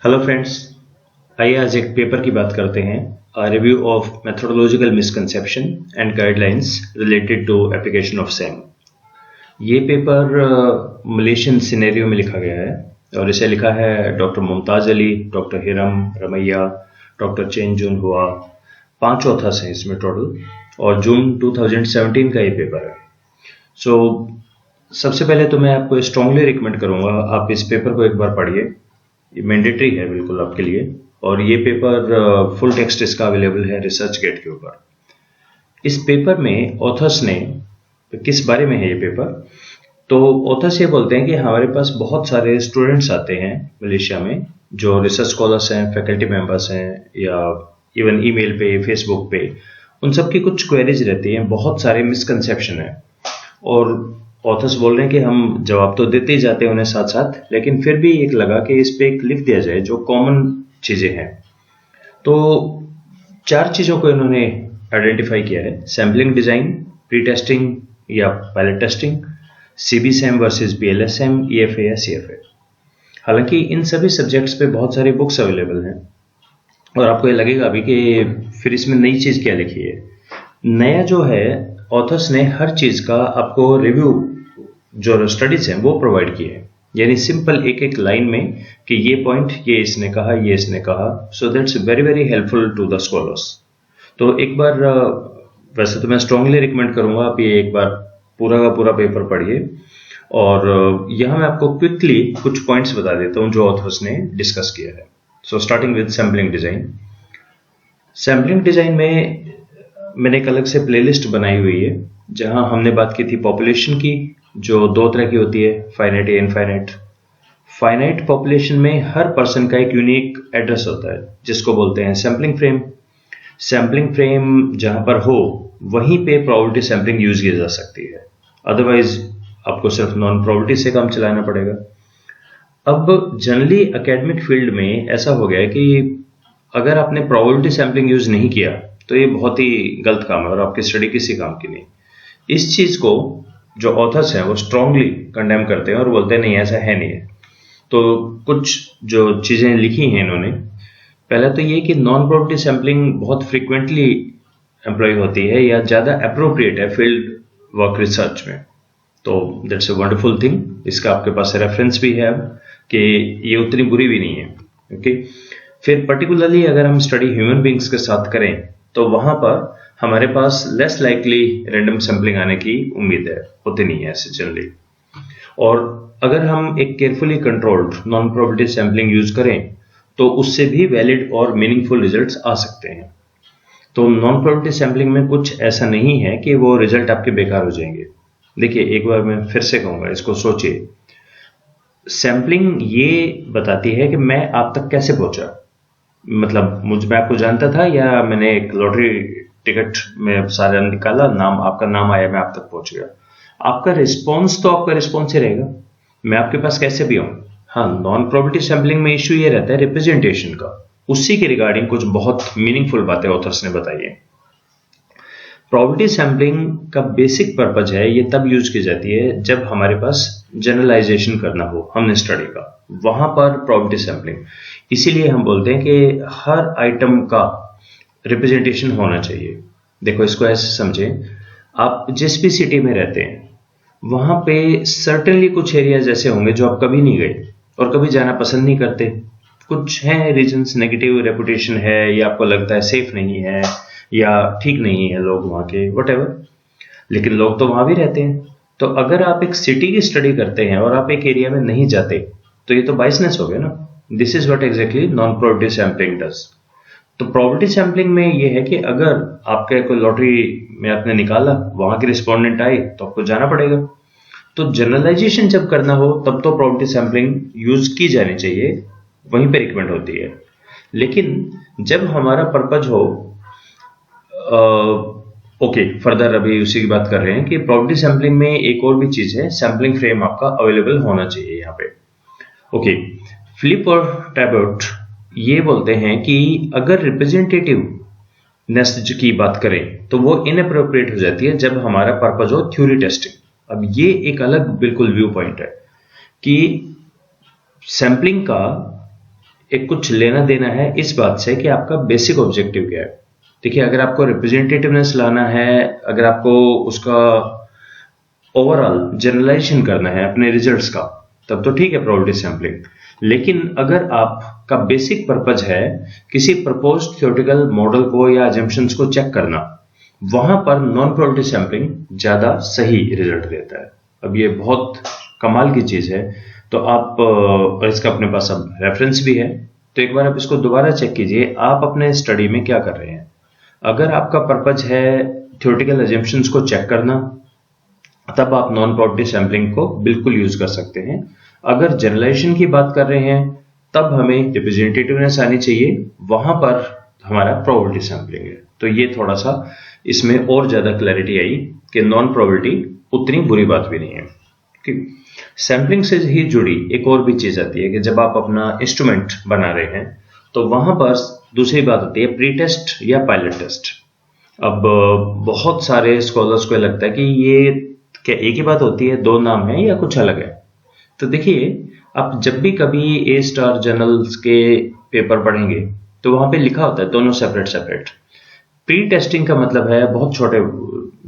Hello friends, आइए आज एक पेपर की बात करते हैं। Review of methodological misconception and guidelines related to application of SEM. ये पेपर मलेशियन सिनेरियो में लिखा गया है और इसे लिखा है doctor Mumtaz Ali, doctor Hiram Ramayah, doctor Chen Jun Hwa. 5 authors हैं इसमें टोटल और जून 2017 का ये पेपर है। सबसे पहले तो मैं आपको स्ट्रांगली रिकमेंड करूंगा आप इस पेपर को एक बार पढ़िए। ये मैंडेटरी है बिल्कुल आपके लिए। और ये पेपर फुल टेक्स्ट इसका अवेलेबल है रिसर्च गेट के ऊपर। इस पेपर में ऑथर्स ने किस बारे में है ये पेपर, तो ऑथर्स ये बोलते हैं कि हमारे पास बहुत सारे स्टूडेंट्स आते हैं मलेशिया में जो रिसर्च स्कॉलर्स हैं, फैकल्टी मेंबर्स हैं या इवन ईमेल पे, फेसबुक पे, उन सब की कुछ क्वेरीज रहती हैं, बहुत सारे मिसकंसेप्शन हैं। और ऑथर्स बोल रहे हैं कि हम जवाब तो देते ही जाते हैं उन्हें साथ साथ, लेकिन फिर भी एक लगा कि इस पे एक लिख दिया जाए जो कॉमन चीजें हैं। तो 4 चीजों को इन्होंने आइडेंटिफाई किया है: सैम्पलिंग डिजाइन, प्री टेस्टिंग या पायलट टेस्टिंग, सीबीसेम वर्सेस बीएलएसएम, ईएफए या सीएफए। हालांकि इन सभी सब्जेक्ट्स पे बहुत सारी बुक्स अवेलेबल हैं और आपको ये लगेगा अभी कि फिर इसमें नई चीज क्या लिखी है। नया जो है, ऑथर्स ने हर चीज का आपको रिव्यू जो स्टडीज हैं वो प्रोवाइड किए हैं, यानी सिंपल एक एक लाइन में कि ये पॉइंट ये इसने कहा, ये इसने कहा। So that's very very helpful to the scholars. तो एक बार वैसे तो मैं स्ट्रांगली रिकमेंड करूंगा आप ये एक बार पूरा का पूरा पेपर पढ़िए। और यहाँ मैं आपको क्विकली कुछ पॉइंट्स बता देता हूँ जो ऑथर्स ने डिस्कस किया है। So starting with sampling design. Sampling design में मैंने एक अलग से प्लेलिस्ट बनाई हुई है जहां हमने बात की थी पॉपुलेशन की, जो 2 तरह की होती है, फाइनाइट या इनफाइनाइट। फाइनाइट पॉपुलेशन में हर पर्सन का एक यूनिक एड्रेस होता है जिसको बोलते हैं सैम्पलिंग फ्रेम। सैम्पलिंग फ्रेम जहां पर हो वहीं पे प्रोबेबिलिटी सैम्पलिंग यूज की जा सकती है, अदरवाइज आपको सिर्फ नॉन प्रोबेबिलिटी से काम चलाना पड़ेगा। अब जनरली एकेडमिक फील्ड में ऐसा हो गया है कि अगर आपने प्रोबेबिलिटी सैम्पलिंग यूज नहीं किया तो ये बहुत ही गलत काम है और आपकी स्टडी किसी काम की नहीं। इस चीज को जो ऑथर्स हैं वो स्ट्रांगली कंडेम करते हैं और बोलते हैं नहीं, ऐसा है नहीं है। तो कुछ जो चीजें लिखी हैं इन्होंने, पहला तो ये कि नॉन प्रोबेबिलिटी सैम्पलिंग बहुत फ्रीक्वेंटली एम्प्लॉय होती है या ज्यादा अप्रोप्रिएट है फील्ड वर्क रिसर्च में। तो दैट्स अ वंडरफुल थिंग। इसका आपके पास रेफरेंस भी है कि ये उतनी बुरी भी नहीं है। ओके, फिर पर्टिकुलरली अगर हम स्टडी ह्यूमन बींग्स के साथ करें तो वहां पर हमारे पास लेस लाइकली रैंडम सैम्पलिंग आने की उम्मीद है, होती नहीं है ऐसे जनरली। और अगर हम एक carefully controlled non probability sampling use करें तो उससे भी वैलिड और मीनिंगफुल रिजल्ट्स आ सकते हैं। तो नॉन प्रोबेबिलिटी सैम्पलिंग में कुछ ऐसा नहीं है कि वो रिजल्ट आपके बेकार हो जाएंगे। देखिए, एक बार मैं फिर से कहूंगा, इसको सोचिए। सैम्पलिंग ये बताती है कि मैं आप तक कैसे पहुंचा, मतलब मैं आपको जानता था या मैंने एक लॉटरी टिकट में सारा निकाला, आपका नाम आया, मैं आप तक पहुंच गया। आपका रिस्पॉन्स तो आपका रिस्पॉन्स ही रहेगा, मैं आपके पास कैसे भी आऊं। हाँ, नॉन प्रोबेबिलिटी सैम्पलिंग में इश्यू ये रहता है रिप्रेजेंटेशन का। उसी के रिगार्डिंग कुछ बहुत मीनिंगफुल बातें ऑथर्स ने बताई है। प्रोबेबिलिटी सैम्पलिंग का बेसिक पर्पज है, ये तब यूज की जाती है जब हमारे पास जनरलाइजेशन करना हो हमने स्टडी का, वहां पर प्रोबेबिलिटी सैम्पलिंग। इसीलिए हम बोलते हैं कि हर आइटम का रिप्रेजेंटेशन होना चाहिए। देखो, इसको ऐसे समझें, आप जिस भी सिटी में रहते हैं वहां पे सर्टेनली कुछ एरियाज ऐसे होंगे जो आप कभी नहीं गए और कभी जाना पसंद नहीं करते। कुछ हैं रीजन्स, नेगेटिव रेपुटेशन है या आपको लगता है सेफ नहीं है या ठीक नहीं है लोग वहां के, व्हाटएवर, लेकिन लोग तो वहां भी रहते हैं। तो अगर आप एक सिटी की स्टडी करते हैं और आप एक एरिया में नहीं जाते तो ये तो बायसनेस हो गया ना। This is what exactly non probability sampling does. तो प्रोबेबिलिटी सैम्पलिंग में ये है कि अगर आपके कोई लॉटरी में आपने निकाला, वहां के रिस्पोंडेंट आए तो आपको जाना पड़ेगा। तो जनरलाइजेशन जब करना हो तब तो प्रोबेबिलिटी सैम्पलिंग यूज की जानी चाहिए, वहीं पे रिकमेंड होती है। लेकिन जब हमारा पर्पज हो, फर्दर अभी उसी की बात कर रहे हैं कि प्रोबेबिलिटी सैम्पलिंग में एक और भी चीज है, सैम्पलिंग फ्रेम आपका अवेलेबल होना चाहिए यहाँ पे। ओके, फ्लिप और टैबआउट ये बोलते हैं कि अगर रिप्रेजेंटेटिवनेस की बात करें तो वो इनअप्रोप्रिएट हो जाती है जब हमारा पर्पज हो थ्योरी टेस्टिंग। अब ये एक अलग बिल्कुल व्यू पॉइंट है कि सैम्पलिंग का एक कुछ लेना देना है इस बात से कि आपका बेसिक ऑब्जेक्टिव क्या है। देखिए, अगर आपको रिप्रेजेंटेटिवनेस लाना है, अगर आपको उसका ओवरऑल जनरलाइजेशन करना है अपने रिजल्ट्स का, तब तो ठीक है प्रोबेबिलिटी सैंपलिंग। लेकिन अगर आपका बेसिक पर्पज है किसी प्रपोज्ड थ्योरेटिकल मॉडल को या अजम्पशंस को चेक करना, वहां पर नॉन प्रोबेबिलिटी सैंपलिंग ज्यादा सही रिजल्ट देता है। अब ये बहुत कमाल की चीज है, तो आप इसका अपने पास अब रेफरेंस भी है, तो एक बार आप इसको दोबारा चेक कीजिए आप अपने स्टडी में क्या कर रहे हैं। अगर आपका पर्पज है थ्योरेटिकल अजम्पशंस को चेक करना, तब आप नॉन प्रोबेबिलिटी सैंपलिंग को बिल्कुल यूज कर सकते हैं। अगर जनरलाइजेशन की बात कर रहे हैं, तब हमें रिप्रेजेंटेटिवनेस आनी चाहिए, वहां पर हमारा प्रोबेबिलिटी सैंपलिंग है। तो ये थोड़ा सा इसमें और ज्यादा क्लैरिटी आई कि नॉन प्रोबेबिलिटी उतनी बुरी बात भी नहीं है। सैंपलिंग से ही जुड़ी एक और भी चीज आती है कि जब आप अपना इंस्ट्रूमेंट बना रहे हैं, तो वहां पर दूसरी बात होती है प्री टेस्ट या पायलट टेस्ट। अब बहुत सारे स्कॉलर्स को लगता है कि ये क्या एक ही बात होती है, दो नाम है या कुछ अलग है। तो देखिए, आप जब भी कभी ए स्टार जर्नल्स के पेपर पढ़ेंगे तो वहां पे लिखा होता है दोनों सेपरेट सेपरेट। प्री टेस्टिंग का मतलब है, बहुत छोटे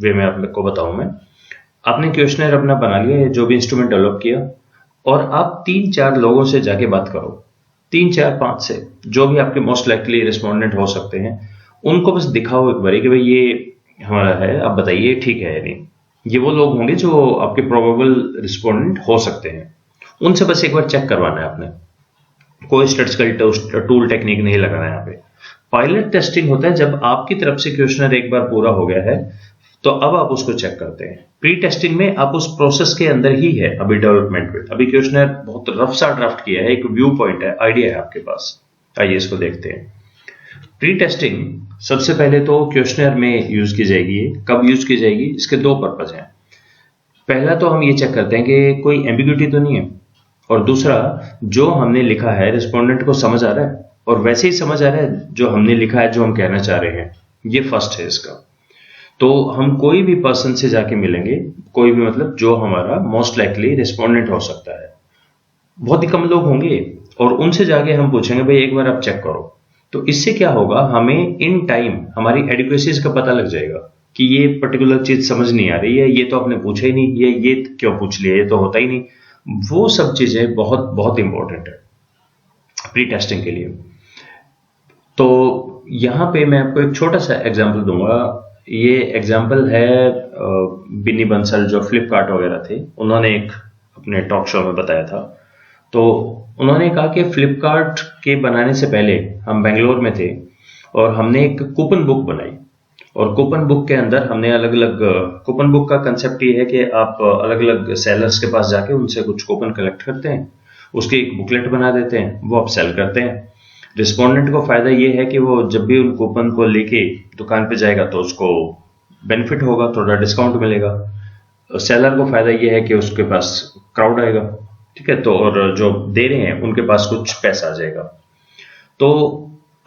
वे में आपको बताऊं मैं, आपने क्वेश्चनर अपना बना लिया, जो भी इंस्ट्रूमेंट डेवलप किया, और आप 3-4 लोगों से जाके बात करो, 3-4-5 से, जो भी आपके मोस्ट लाइकली रिस्पोंडेंट हो सकते हैं, उनको बस दिखाओ एक बार कि भाई ये हमारा है, आप बताइए ठीक है या नहीं। ये वो लोग होंगे जो आपके प्रोबेबल रिस्पोंडेंट हो सकते हैं, उनसे बस एक बार चेक करवाना है आपने। कोई स्टैटिस्टिकल टूल टेक्निक नहीं लगाना है यहाँ पे। पायलट टेस्टिंग होता है जब आपकी तरफ से क्वेश्चनर एक बार पूरा हो गया है, तो अब आप उसको चेक करते हैं। प्री टेस्टिंग में आप उस प्रोसेस के अंदर ही है, अभी डेवलपमेंट में, अभी क्वेश्चनर बहुत रफ सा ड्राफ्ट किया है, एक व्यू पॉइंट है, आइडिया है आपके पास, आइए इसको देखते हैं। प्री टेस्टिंग सबसे पहले तो क्वेश्चनर में यूज की जाएगी। कब यूज की जाएगी, इसके दो पर्पज हैं। पहला तो हम ये चेक करते हैं कि कोई एम्बिग्यूटी तो नहीं है, और दूसरा जो हमने लिखा है रिस्पोंडेंट को समझ आ रहा है, और वैसे ही समझ आ रहा है जो हमने लिखा है, जो हम कहना चाह रहे हैं। ये फर्स्ट है इसका। तो हम कोई भी पर्सन से जाके मिलेंगे, कोई भी मतलब जो हमारा मोस्ट लाइकली रिस्पोंडेंट हो सकता है, बहुत ही कम लोग होंगे, और उनसे जाके हम पूछेंगे भाई एक बार आप चेक करो। तो इससे क्या होगा, हमें इन टाइम हमारी एडिक्वेसीज का पता लग जाएगा कि ये पर्टिकुलर चीज समझ नहीं आ रही है, ये तो आपने पूछा ही नहीं, ये क्यों पूछ लिया, ये तो होता ही नहीं। वो सब चीजें बहुत बहुत इंपॉर्टेंट है प्री टेस्टिंग के लिए। तो यहां पे मैं आपको एक छोटा सा एग्जांपल दूंगा। ये एग्जांपल है बिन्नी बंसल, जो फ्लिपकार्ट वगैरह थे, उन्होंने एक अपने टॉक शो में बताया था। तो उन्होंने कहा कि फ्लिपकार्ट के बनाने से पहले हम बेंगलोर में थे, और हमने एक कूपन बुक बनाई, और कूपन बुक के अंदर हमने अलग अलग, कूपन बुक का कंसेप्ट ये है कि आप अलग अलग सेलर्स के पास जाके उनसे कुछ कूपन कलेक्ट करते हैं, उसकी एक बुकलेट बना देते हैं, वो आप सेल करते हैं। रिस्पोंडेंट को फायदा ये है कि वो जब भी उन कूपन को लेके दुकान पे जाएगा तो उसको बेनिफिट होगा, थोड़ा डिस्काउंट मिलेगा। सेलर को फायदा ये है कि उसके पास क्राउड आएगा, ठीक है, तो और जो दे रहे हैं उनके पास कुछ पैसा आ जाएगा। तो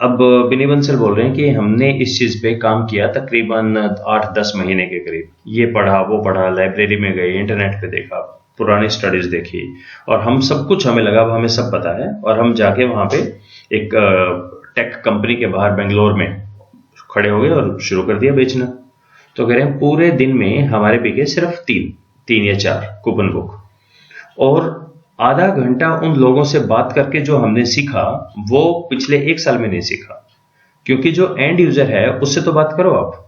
अब बिनी बंसल बोल रहे हैं कि हमने इस चीज पे काम किया तकरीबन 8-10 महीने के करीब। ये पढ़ा, वो पढ़ा, लाइब्रेरी में गए, इंटरनेट पे देखा, पुरानी स्टडीज देखी, और हम सब कुछ हमें लगा हमें सब पता है। और हम जाके वहां पे एक टेक कंपनी के बाहर बेंगलोर में खड़े हो गए और शुरू कर दिया बेचना। तो कह रहे हैं पूरे दिन में हमारे बिके सिर्फ 3 या 4 कूपन बुक, और आधा घंटा उन लोगों से बात करके जो हमने सीखा वो पिछले 1 साल में नहीं सीखा। क्योंकि जो एंड यूजर है उससे तो बात करो आप,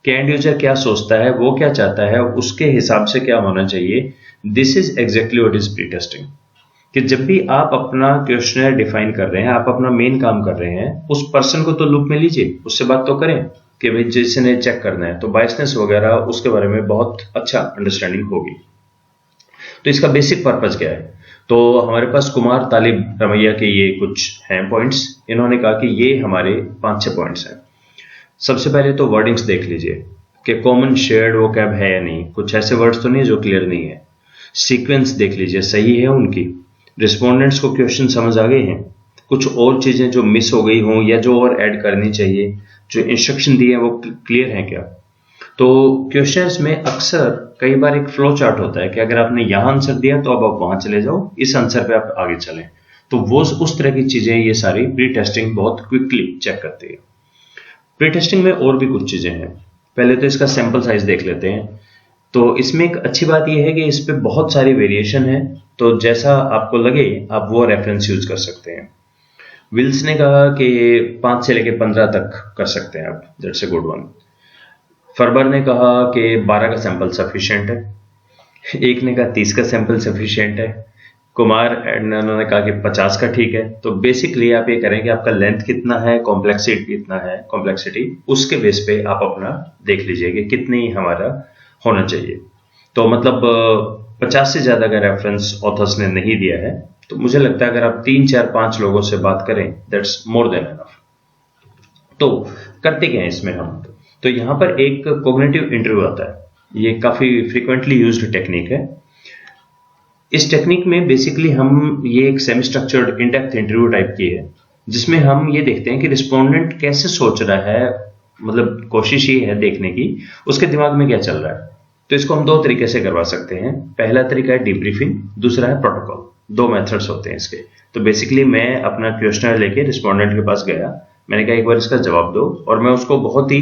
कि एंड यूजर क्या सोचता है, वो क्या चाहता है, उसके हिसाब से क्या होना चाहिए। This is exactly what is pre testing. कि जब भी आप अपना क्वेश्चनर डिफाइन कर रहे हैं, आप अपना मेन काम कर रहे हैं, उस पर्सन को तो लूप में लीजिए, उससे बात तो करें कि भाई जिसने चेक करना है तो बायसनेस वगैरह उसके बारे में बहुत अच्छा अंडरस्टैंडिंग होगी। तो इसका बेसिक पर्पज क्या है, तो हमारे पास कुमार तालिब रमैया के ये कुछ हैं पॉइंट्स। इन्होंने कहा कि ये हमारे 5-6 पॉइंट्स हैं। सबसे पहले तो वर्डिंग्स देख लीजिए कि कॉमन शेयर्ड वोकैब है या नहीं, कुछ ऐसे वर्ड्स तो नहीं जो क्लियर नहीं है। सीक्वेंस देख लीजिए, सही है उनकी, रिस्पोंडेंट्स को क्वेश्चन समझ आ गए हैं, कुछ और चीजें जो मिस हो गई हों या जो और ऐड करनी चाहिए, जो इंस्ट्रक्शन दिए हैं वो क्लियर हैं क्या। तो क्वेश्चंस में अक्सर कई बार एक फ्लो चार्ट होता है कि अगर आपने यहां आंसर दिया तो अब आप वहां चले जाओ, इस आंसर पे आप आगे चलें। तो वो उस तरह की चीजें ये सारी प्री टेस्टिंग बहुत क्विकली चेक करती है। प्री टेस्टिंग में और भी कुछ चीजें हैं। पहले तो इसका सैंपल साइज देख लेते हैं। तो इसमें एक अच्छी बात यह है कि इस पे बहुत सारी वेरिएशन है, तो जैसा आपको लगे आप वो रेफरेंस यूज कर सकते हैं। विल्स ने कहा कि 5 से लेके 15 तक कर सकते हैं आप, दैट्स ए गुड वन। फरबर ने कहा कि 12 का सैंपल सफिशिएंट है, एक ने कहा 30 का सैंपल सफिशिएंट है, कुमार एंड उन्होंने कहा कि 50 का ठीक है। तो बेसिकली आप ये करें कि आपका लेंथ कितना है, कॉम्प्लेक्सिटी कितना है, कॉम्प्लेक्सिटी उसके बेस पे आप अपना देख लीजिए कि कितनी हमारा होना चाहिए। तो मतलब 50 से ज्यादा का रेफरेंस ऑथर्स ने नहीं दिया है, तो मुझे लगता है अगर आप 3, 4, 5 लोगों से बात करें दैट्स मोर देन एनफ। तो करते क्या है इसमें हम, तो यहां पर एक कॉग्निटिव इंटरव्यू आता है, ये काफी फ्रीक्वेंटली यूज्ड टेक्निक है। इस टेक्निक में बेसिकली हम ये एक semi structured in depth interview type की है, जिसमें हम ये देखते हैं कि रिस्पोंडेंट कैसे सोच रहा है, मतलब कोशिश ये है देखने की उसके दिमाग में क्या चल रहा है। तो इसको हम 2 तरीके से करवा सकते हैं। पहला तरीका है डीब्रीफिंग, दूसरा है प्रोटोकॉल। 2 मेथड्स होते हैं इसके। तो बेसिकली मैं अपना क्वेश्चनर लेके रिस्पोंडेंट के पास गया, मैंने कहा एक बार इसका जवाब दो, और मैं उसको बहुत ही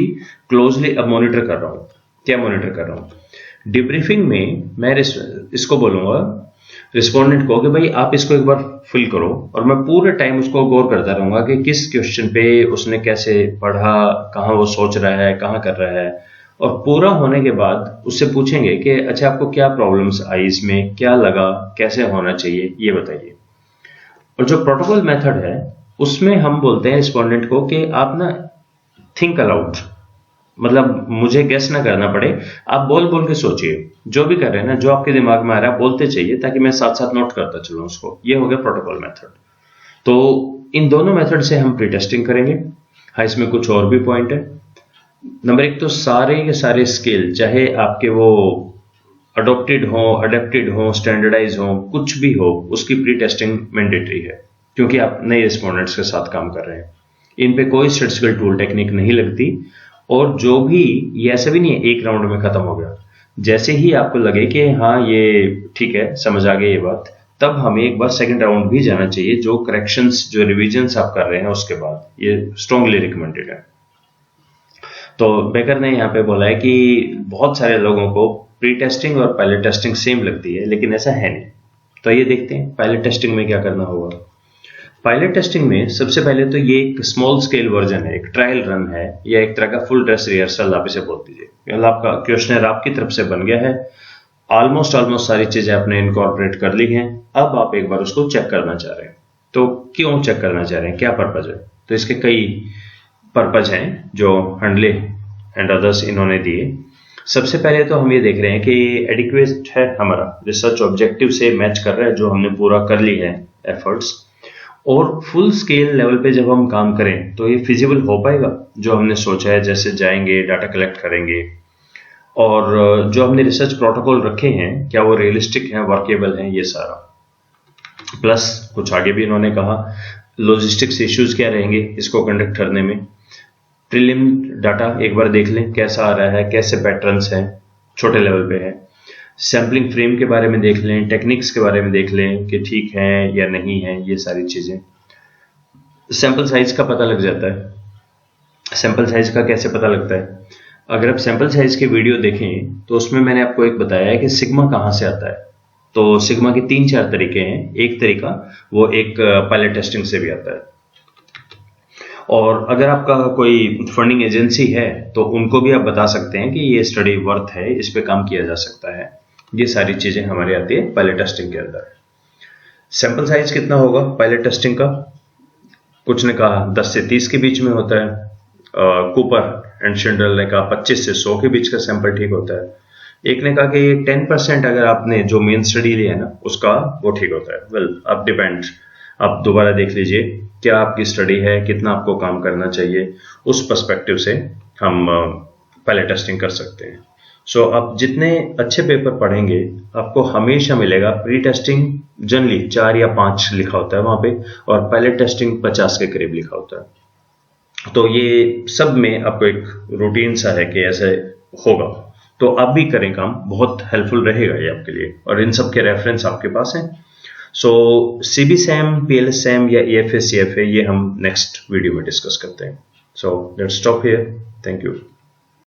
क्लोजली अब मॉनिटर कर रहा हूँ। क्या मॉनिटर कर रहा हूँ? डिब्रीफिंग में मैं इसको बोलूंगा रिस्पोंडेंट को कि भाई आप इसको एक बार फिल करो, और मैं पूरे टाइम उसको गौर करता रहूंगा कि किस क्वेश्चन पे उसने कैसे पढ़ा, कहाँ वो सोच रहा है, कहाँ कर रहा है। और पूरा होने के बाद उससे पूछेंगे कि अच्छा आपको क्या प्रॉब्लम्स आई इसमें, क्या लगा, कैसे होना चाहिए, ये बताइए। और जो प्रोटोकॉल मेथड है उसमें हम बोलते हैं रिस्पोंडेंट को कि आप ना थिंक अलाउड, मतलब मुझे गेस ना करना पड़े, आप बोल बोल के सोचिए, जो भी कर रहे हैं ना, जो आपके दिमाग में आ रहा है बोलते चाहिए, ताकि मैं साथ साथ नोट करता चलूं उसको। ये हो गया प्रोटोकॉल मेथड। तो इन दोनों मेथड से हम प्री टेस्टिंग करेंगे। हाँ, इसमें कुछ और भी पॉइंट है। नंबर 1 तो सारे के सारे स्केल, चाहे आपके वो अडोप्टेड हो, स्टैंडर्डाइज हो, कुछ भी हो, उसकी प्री टेस्टिंग मैंडेटरी है, क्योंकि आप नए रिस्पोंडेंट्स के साथ काम कर रहे हैं। इन पे कोई स्टैटिस्टिकल टूल टेक्निक नहीं लगती, और जो भी, ये ऐसा भी नहीं है एक राउंड में खत्म हो गया। जैसे ही आपको लगे कि हाँ ये ठीक है, समझ आ गई ये बात, तब हमें एक बार सेकंड राउंड भी जाना चाहिए, जो करेक्शंस, जो रिविजन्स आप कर रहे हैं उसके बाद। ये स्ट्रांगली रिकमेंडेड है। तो बेकर ने यहाँ पे बोला है कि बहुत सारे लोगों को प्री टेस्टिंग और पायलट टेस्टिंग सेम लगती है, लेकिन ऐसा है नहीं। तो ये देखते हैं पायलट टेस्टिंग में क्या करना होगा। पायलट टेस्टिंग में सबसे पहले तो ये एक स्मॉल स्केल वर्जन है, एक ट्रायल रन है, या एक तरह का फुल ड्रेस रिहर्सल आप इसे बोल दीजिए। मतलब आपका क्वेश्चनर आपकी तरफ से बन गया है, ऑलमोस्ट सारी चीजें आपने इनकॉर्पोरेट कर ली हैं, अब आप एक बार उसको चेक करना चाह रहे हैं। तो क्यों चेक करना चाह रहे हैं, क्या पर्पज है? तो इसके कई पर्पज हैं जो हंडले एंड अदर्स इन्होंने दिए। सबसे पहले तो हम ये देख रहे हैं कि एडिक्वेट है हमारा रिसर्च ऑब्जेक्टिव से मैच कर रहा है, जो हमने पूरा कर ली है एफर्ट्स। और फुल स्केल लेवल पे जब हम काम करें तो ये फिजिबल हो पाएगा जो हमने सोचा है, जैसे जाएंगे डाटा कलेक्ट करेंगे, और जो हमने रिसर्च प्रोटोकॉल रखे हैं क्या वो रियलिस्टिक हैं, वर्केबल हैं, ये सारा। प्लस कुछ आगे भी इन्होंने कहा लॉजिस्टिक्स इश्यूज क्या रहेंगे इसको कंडक्ट करने में। प्रीलिम डाटा एक बार देख लें कैसा आ रहा है, कैसे पैटर्न्स हैं, छोटे लेवल पे है। सैम्पलिंग फ्रेम के बारे में देख लें, टेक्निक्स के बारे में देख लें कि ठीक है या नहीं है, ये सारी चीजें। सैंपल साइज का पता लग जाता है। सैंपल साइज का कैसे पता लगता है? अगर आप सैंपल साइज के वीडियो देखें तो उसमें मैंने आपको एक बताया है कि सिग्मा कहाँ से आता है। तो सिग्मा के 3-4 तरीके हैं। एक तरीका वो एक पायलट टेस्टिंग से भी आता है, और अगर आपका कोई फंडिंग एजेंसी है तो उनको भी आप बता सकते हैं कि ये स्टडी वर्थ है, इस पे काम किया जा सकता है। ये सारी चीजें हमारी आती है पायलट टेस्टिंग के अंदर। सैंपल साइज कितना होगा पायलट टेस्टिंग का? कुछ ने कहा 10 से 30 के बीच में होता है। कूपर एंड शिंडल ने कहा 25 से 100 के बीच का सैंपल ठीक होता है। एक ने कहा कि 10% अगर आपने जो मेन स्टडी लिया है ना उसका, वो ठीक होता है। वेल, अब डिपेंड, आप दोबारा देख लीजिए क्या आपकी स्टडी है, कितना आपको काम करना चाहिए, उस पर्सपेक्टिव से हम पायलट टेस्टिंग कर सकते हैं। सो आप जितने अच्छे पेपर पढ़ेंगे आपको हमेशा मिलेगा प्री टेस्टिंग जनरली 4 या 5 लिखा होता है वहां पे, और पायलट टेस्टिंग 50 के करीब लिखा होता है। तो ये सब में आपको एक रूटीन सा है कि ऐसे होगा, तो आप भी करें काम, बहुत हेल्पफुल रहेगा ये आपके लिए, और इन सब के रेफरेंस आपके पास हैं। सो सीबी सैम, पीएलएस सैम या EFA CFA ये हम नेक्स्ट वीडियो में डिस्कस करते हैं. So let's stop here. Thank you.